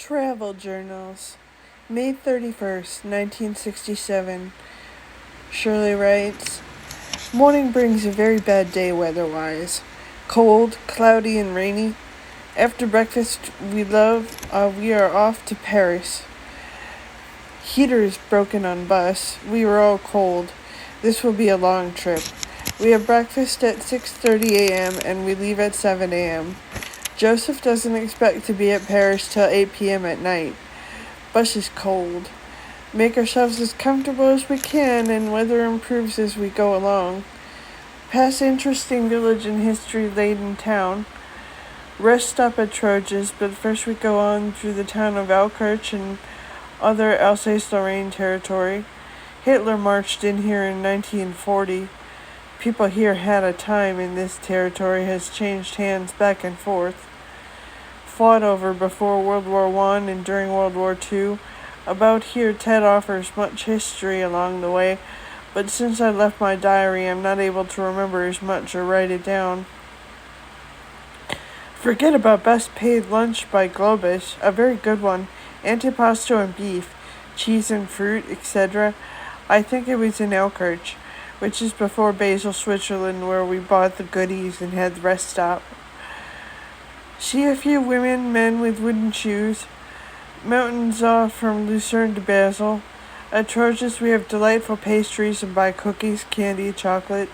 Travel Journals, May 31st, 1967. Shirley writes, Morning brings a very bad day weather-wise. Cold, cloudy, and rainy. After breakfast we are off to Paris. Heaters broken on bus. We were all cold. This will be a long trip. We have breakfast at 6:30 a.m. and we leave at 7 a.m. Joseph doesn't expect to be at Paris till 8 p.m. at night. Bus is cold. Make ourselves as comfortable as we can, and weather improves as we go along. Pass interesting village and history laden town. Rest stop at Troges, but first we go on through the town of Allkirch and other Alsace Lorraine territory. Hitler marched in here in 1940. People here had a time, and this territory has changed hands back and forth. Fought over before World War I and during World War II. About here, Ted offers much history along the way, but since I left my diary, I'm not able to remember as much or write it down. Forget about Best Paid Lunch by Globus, a very good one, antipasto and beef, cheese and fruit, etc. I think it was in Allkirch, which is before Basel, Switzerland, where we bought the goodies and had the rest stop. See a few women, men with wooden shoes. Mountains off from Lucerne to Basel. At Troges we have delightful pastries and buy cookies, candy, chocolate.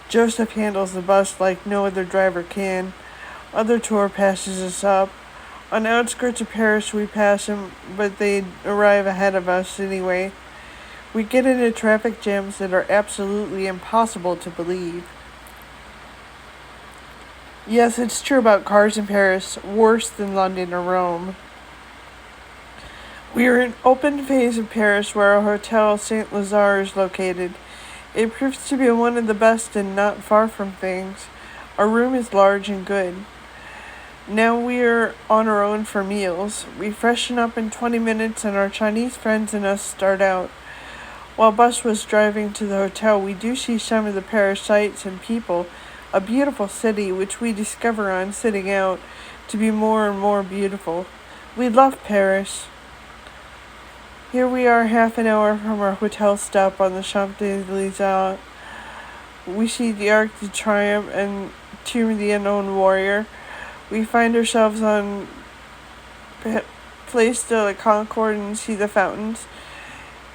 Joseph handles the bus like no other driver can. Other tour passes us up. On the outskirts of Paris we pass them, but they arrive ahead of us anyway. We get into traffic jams that are absolutely impossible to believe. Yes, it's true about cars in Paris, worse than London or Rome. We are in open phase of Paris where our hotel St. Lazare is located. It proves to be one of the best and not far from things. Our room is large and good. Now we are on our own for meals. We freshen up in 20 minutes and our Chinese friends and us start out. While bus was driving to the hotel, we do see some of the Paris sights and people, a beautiful city which we discover on sitting out to be more and more beautiful. We love Paris. Here we are half an hour from our hotel stop on the Champs-Élysées. We see the Arc de Triomphe and Tomb of the Unknown Warrior. We find ourselves on Place de la Concorde and see the fountains.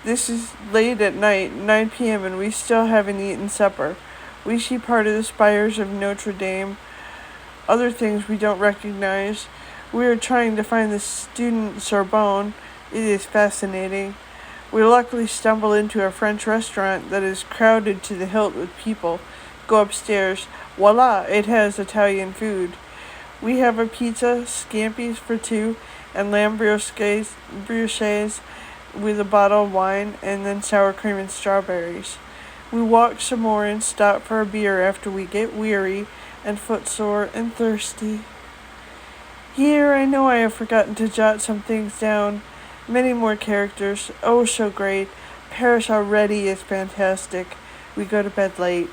This is late at night, 9 p.m., and we still haven't eaten supper. We see part of the spires of Notre Dame, other things we don't recognize. We are trying to find the student Sorbonne. It is fascinating. We luckily stumble into a French restaurant that is crowded to the hilt with people. Go upstairs. Voila! It has Italian food. We have a pizza, scampi's for two, and lamb brioches with a bottle of wine, and then sour cream and strawberries. We walk some more and stop for a beer after we get weary and footsore and thirsty. Here I know I have forgotten to jot some things down. Many more characters. Oh, so great. Paris already is fantastic. We go to bed late.